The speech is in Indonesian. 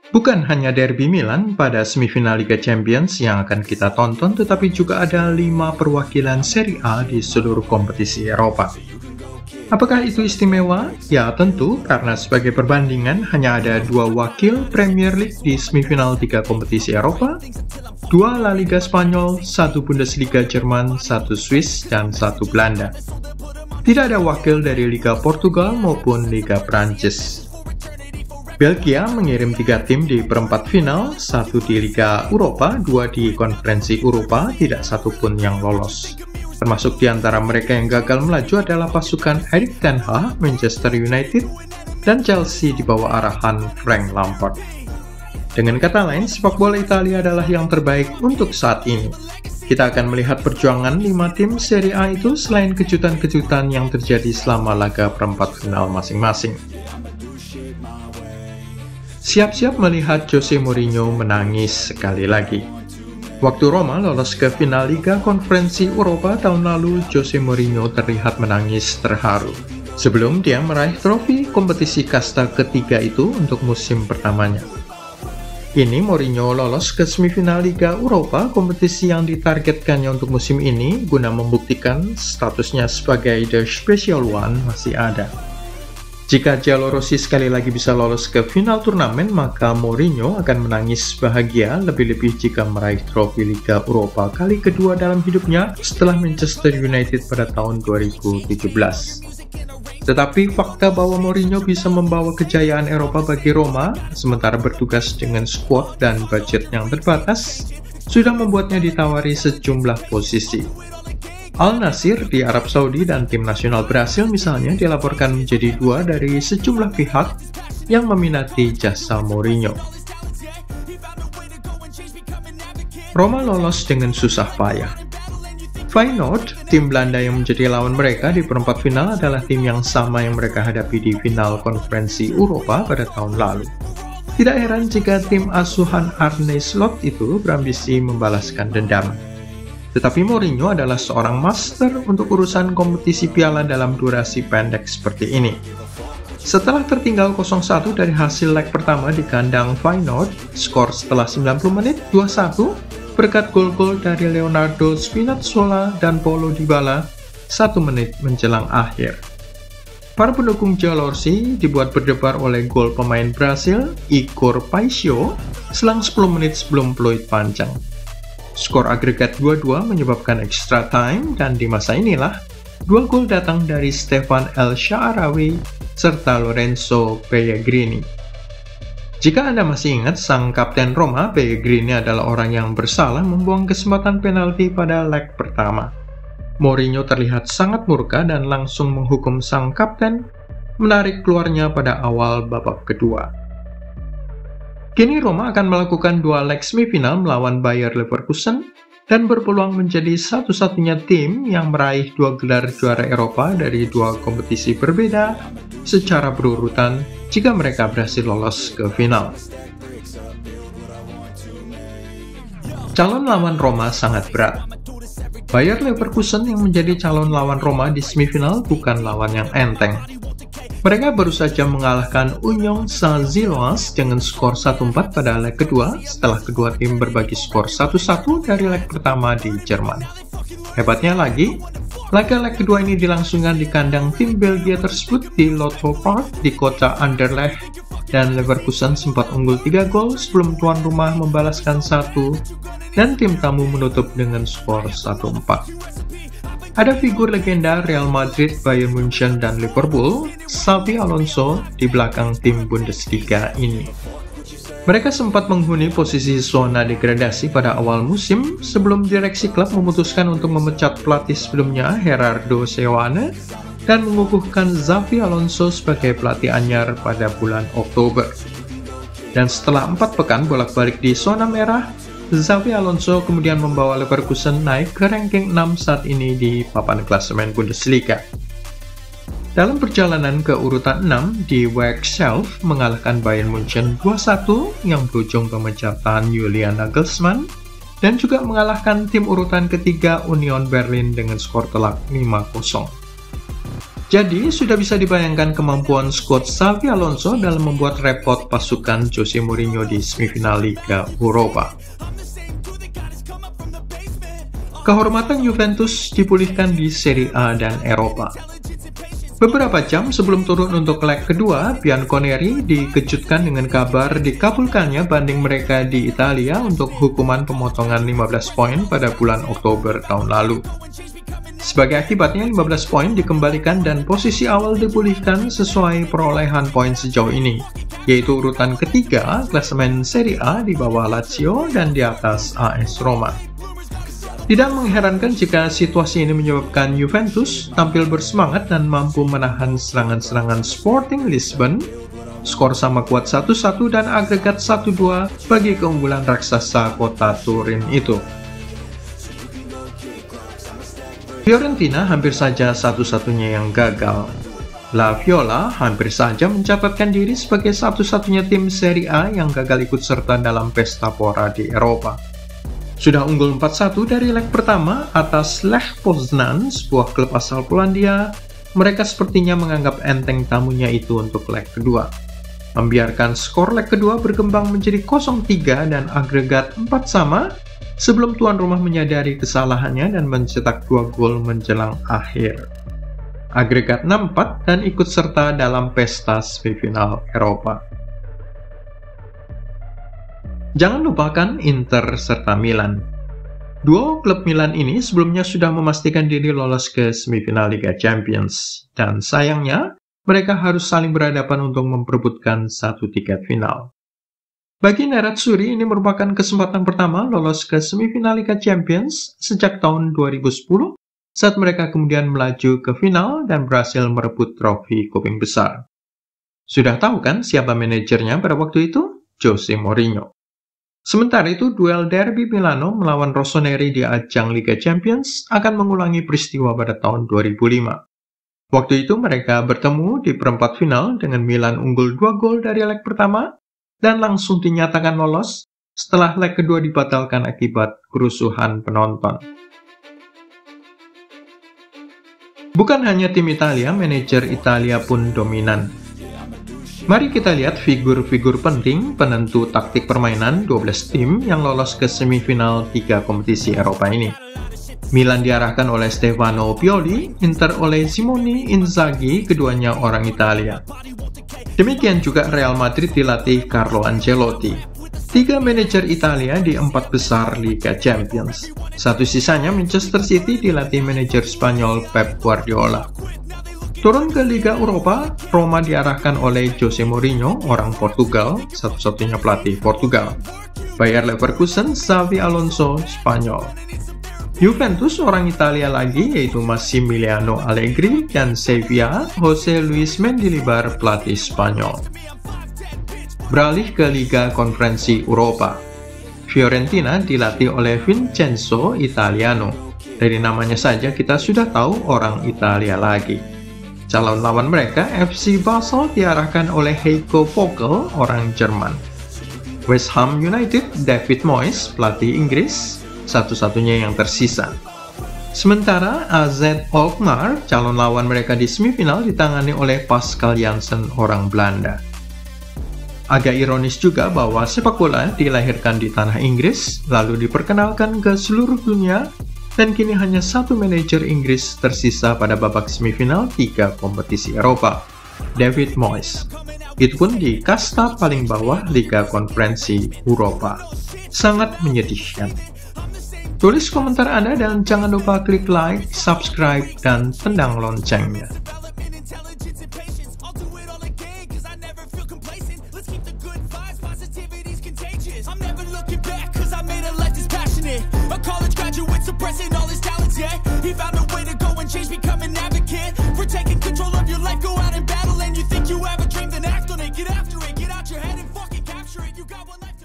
Bukan hanya derby Milan pada semifinal Liga Champions yang akan kita tonton, tetapi juga ada 5 perwakilan Serie A di seluruh kompetisi Eropa. Apakah itu istimewa? Ya tentu, karena sebagai perbandingan hanya ada 2 wakil Premier League di semifinal 3 kompetisi Eropa, 2 La Liga Spanyol, 1 Bundesliga Jerman, 1 Swiss, dan 1 Belanda. Tidak ada wakil dari Liga Portugal maupun Liga Prancis. Belgia mengirim 3 tim di perempat final, 1 di Liga Eropa, 2 di Konferensi Eropa, tidak satu pun yang lolos. Termasuk di antara mereka yang gagal melaju adalah pasukan Erik ten Hag, Manchester United, dan Chelsea di bawah arahan Frank Lampard. Dengan kata lain, sepak bola Italia adalah yang terbaik untuk saat ini. Kita akan melihat perjuangan 5 tim Serie A itu selain kejutan-kejutan yang terjadi selama laga perempat final masing-masing. Siap-siap melihat Jose Mourinho menangis sekali lagi. Waktu Roma lolos ke final Liga Konferensi Eropa tahun lalu, Jose Mourinho terlihat menangis terharu sebelum dia meraih trofi kompetisi kasta ketiga itu untuk musim pertamanya. Ini Mourinho lolos ke semifinal Liga Eropa, kompetisi yang ditargetkannya untuk musim ini guna membuktikan statusnya sebagai The Special One masih ada. Jika Giallorossi sekali lagi bisa lolos ke final turnamen, maka Mourinho akan menangis bahagia lebih-lebih jika meraih trofi Liga Eropa kali kedua dalam hidupnya setelah Manchester United pada tahun 2017. Tetapi fakta bahwa Mourinho bisa membawa kejayaan Eropa bagi Roma, sementara bertugas dengan skuad dan budget yang terbatas, sudah membuatnya ditawari sejumlah posisi. Al Nassr di Arab Saudi dan tim nasional Brasil misalnya dilaporkan menjadi 2 dari sejumlah pihak yang meminati jasa Mourinho. Roma lolos dengan susah payah. Feyenoord, tim Belanda yang menjadi lawan mereka di perempat final, adalah tim yang sama yang mereka hadapi di final Konferensi Eropa pada tahun lalu. Tidak heran jika tim asuhan Arne Slot itu berambisi membalaskan dendam. Tetapi Mourinho adalah seorang master untuk urusan kompetisi piala dalam durasi pendek seperti ini. Setelah tertinggal 0-1 dari hasil leg pertama di kandang Feyenoord, skor setelah 90 menit 2-1 berkat gol-gol dari Leonardo Spinazzola dan Paulo Dybala 1 menit menjelang akhir. Para pendukung Giallorossi dibuat berdebar oleh gol pemain Brasil, Igor Paixão, selang 10 menit sebelum peluit panjang. Skor agregat 2-2 menyebabkan extra time, dan di masa inilah 2 gol datang dari Stefan El Shaarawy serta Lorenzo Pellegrini. Jika Anda masih ingat, sang kapten Roma, Pellegrini, adalah orang yang bersalah membuang kesempatan penalti pada leg pertama. Mourinho terlihat sangat murka dan langsung menghukum sang kapten menarik keluarnya pada awal babak kedua. Kini Roma akan melakukan 2 leg semifinal melawan Bayer Leverkusen dan berpeluang menjadi satu-satunya tim yang meraih 2 gelar juara Eropa dari 2 kompetisi berbeda secara berurutan jika mereka berhasil lolos ke final. Calon lawan Roma sangat berat. Bayer Leverkusen yang menjadi calon lawan Roma di semifinal bukan lawan yang enteng. Mereka baru saja mengalahkan Union Saint-Gilloise dengan skor 1-4 pada leg kedua setelah kedua tim berbagi skor 1-1 dari leg pertama di Jerman. Hebatnya lagi, laga leg kedua ini dilangsungkan di kandang tim Belgia tersebut di Lotto Park di kota Anderlecht, dan Leverkusen sempat unggul 3 gol sebelum tuan rumah membalaskan 1 dan tim tamu menutup dengan skor 1-4. Ada figur legenda Real Madrid, Bayern Munchen, dan Liverpool, Xabi Alonso, di belakang tim Bundesliga ini. Mereka sempat menghuni posisi zona degradasi pada awal musim sebelum direksi klub memutuskan untuk memecat pelatih sebelumnya, Gerardo Seoane, dan mengukuhkan Xabi Alonso sebagai pelatih anyar pada bulan Oktober. Dan setelah 4 pekan bolak-balik di zona merah, Xabi Alonso kemudian membawa Leverkusen naik ke ranking 6 saat ini di papan klasemen Bundesliga. Dalam perjalanan ke urutan 6, die Werkself mengalahkan Bayern Munchen 2-1 yang berujung pemecatan Julian Nagelsmann, dan juga mengalahkan tim urutan ketiga Union Berlin dengan skor telak 5-0. Jadi, sudah bisa dibayangkan kemampuan skuad Xabi Alonso dalam membuat repot pasukan Jose Mourinho di semifinal Liga Eropa. Kehormatan Juventus dipulihkan di Serie A dan Eropa. Beberapa jam sebelum turun untuk leg kedua, Bianconeri dikejutkan dengan kabar dikabulkannya banding mereka di Italia untuk hukuman pemotongan 15 poin pada bulan Oktober tahun lalu. Sebagai akibatnya, 15 poin dikembalikan dan posisi awal dipulihkan sesuai perolehan poin sejauh ini, yaitu urutan ketiga klasemen Serie A di bawah Lazio dan di atas AS Roma. Tidak mengherankan jika situasi ini menyebabkan Juventus tampil bersemangat dan mampu menahan serangan-serangan Sporting Lisbon. Skor sama kuat 1-1 dan agregat 1-2 bagi keunggulan raksasa kota Turin itu. Fiorentina hampir saja satu-satunya yang gagal. La Viola hampir saja mencatatkan diri sebagai satu-satunya tim Serie A yang gagal ikut serta dalam pesta pora di Eropa. Sudah unggul 4-1 dari leg pertama atas Lech Poznan, sebuah klub asal Polandia, mereka sepertinya menganggap enteng tamunya itu untuk leg kedua. Membiarkan skor leg kedua berkembang menjadi 0-3 dan agregat 4-sama, sebelum tuan rumah menyadari kesalahannya dan mencetak 2 gol menjelang akhir. Agregat 6-4 dan ikut serta dalam pesta semifinal Eropa. Jangan lupakan Inter serta Milan. Duo klub Milan ini sebelumnya sudah memastikan diri lolos ke semifinal Liga Champions, dan sayangnya mereka harus saling berhadapan untuk memperebutkan satu tiket final. Bagi Nerazzurri, ini merupakan kesempatan pertama lolos ke semifinal Liga Champions sejak tahun 2010, saat mereka kemudian melaju ke final dan berhasil merebut trofi kuping besar. Sudah tahu kan siapa manajernya pada waktu itu? Jose Mourinho. Sementara itu, duel Derby Milano melawan Rossoneri di ajang Liga Champions akan mengulangi peristiwa pada tahun 2005. Waktu itu mereka bertemu di perempat final dengan Milan unggul 2 gol dari leg pertama dan langsung dinyatakan lolos setelah leg kedua dibatalkan akibat kerusuhan penonton. Bukan hanya tim Italia, manajer Italia pun dominan. Mari kita lihat figur-figur penting penentu taktik permainan 12 tim yang lolos ke semifinal 3 kompetisi Eropa ini. Milan diarahkan oleh Stefano Pioli, Inter oleh Simone Inzaghi, keduanya orang Italia. Demikian juga Real Madrid dilatih Carlo Ancelotti. 3 manajer Italia di 4 besar Liga Champions. Satu sisanya Manchester City dilatih manajer Spanyol Pep Guardiola. Turun ke Liga Eropa, Roma diarahkan oleh Jose Mourinho, orang Portugal, satu-satunya pelatih Portugal. Bayer Leverkusen, Xabi Alonso, Spanyol. Juventus, orang Italia lagi, yaitu Massimiliano Allegri, dan Sevilla, Jose Luis Mendilibar, pelatih Spanyol. Beralih ke Liga Konferensi Eropa. Fiorentina dilatih oleh Vincenzo Italiano. Dari namanya saja kita sudah tahu orang Italia lagi. Calon lawan mereka, FC Basel, diarahkan oleh Heiko Vogel, orang Jerman. West Ham United, David Moyes, pelatih Inggris, satu-satunya yang tersisa. Sementara AZ Alkmaar, calon lawan mereka di semifinal, ditangani oleh Pascal Jansen, orang Belanda. Agak ironis juga bahwa sepak bola dilahirkan di tanah Inggris, lalu diperkenalkan ke seluruh dunia, dan kini hanya satu manajer Inggris tersisa pada babak semifinal 3 kompetisi Eropa, David Moyes. Itu pun di kasta paling bawah Liga Konferensi Eropa. Sangat menyedihkan. Tulis komentar Anda dan jangan lupa klik like, subscribe, dan tendang loncengnya. A college graduate suppressing all his talents, yeah. He found a way to go and change, become an advocate for taking control of your life, go out and battle. And you think you have a dream, then act on it. Get after it, get out your head and fucking capture it. You got one life.